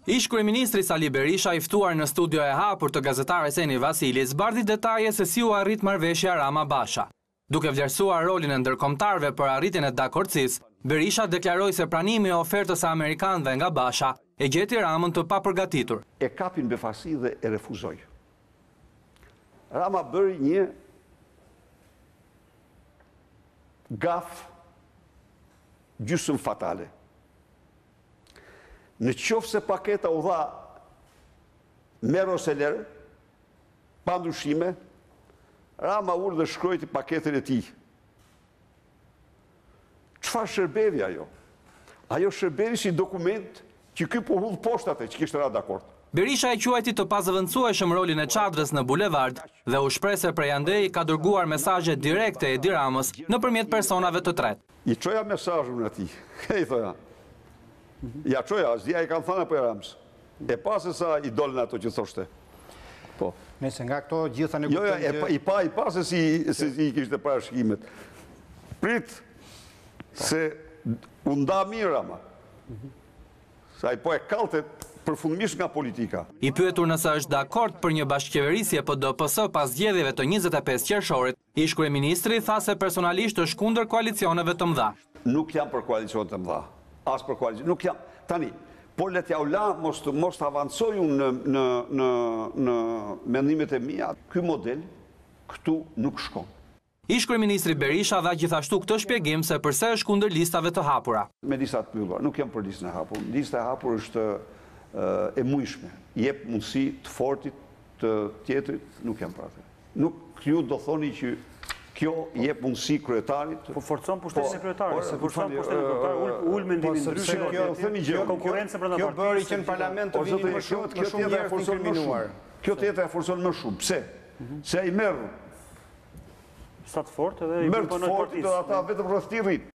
Ish kryeministri Sali Berisha i ftuar në studio e hapur të gazetares Eni Vasili zbardhi detaje se si u arrit marrëveshja Rama-Basha. Duke vlerësuar rolin e ndërkombëtarëve për arritjen e dakordësisë, Berisha deklaroi se pranimi i ofertës së amerikanëve nga Basha e gjeti Ramën të papërgatitur. E kapin befasi dhe e refuzoi. Rama bëri një gaf gjysmë fatale. Në qoftë se paketa u dha merë ose lërë, pa ndryshime, Rama urdhë dhe shkrojti paketën e tij. Çfarë shërbevi ajo? Ajo shërbevi si dokument që ky po hudh poshtë atë që kishte ra dakord. Berisha e quajti të pazëvendësueshëm rolin e çadrës në bulevard dhe u shpreh se prej andej ka dërguar mesazhe direkte Edi Ramës nëpërmjet personave të tretë. I çoja mesazhin atij. I thoja. Ja çoja, asgjë ai kanë thënë apo Rams. E pas sa i dolën ato që thoshte. Po. Nëse nga këto gjitha ne kuptojmë. Jo, i pa se si i kishte parashikimet. Prit se u nda mirë Rama. Sa i po e kallte përfundimisht nga politika. I pyetur nëse është dakord për një bashkëqeverisje PDPS pas zgjedhjeve të 25 qershorit, ish kryeministri tha se personalisht është kundër koalicioneve të mëdha. Nuk jam për koalicione të mëdha. As për koalicione. Nuk jam. Tani, por le t'ja u la mos të avancoj unë në mendimet e mia. Ky model këtu nuk shkon. Ish kryeministri Berisha dha gjithashtu këtë shpjegim se pse është kundër listave të hapura. Me lista të mbyllura, nuk jam për listën e hapur. Lista e hapur është e mujshme. Jep mundësi të fortit, të tjetrit, nuk jam për atë. Nuk ju do thoni që kjo jep mundësi kryetarit. Po forcon pushtetin e kryetarit, se forcon pushtetin e kryetarit, ul mendimin ndryshe. Kjo konkurrencë brenda partisë. Kjo bëri që në parlament të vinin më shumë njerëz të inkriminuar. Kjo tjetër e forcon më shumë. Pse? Se ai merr sa të fortë edhe i imponoi partisë. Merr të fortë ata vetëm rreth tirrit.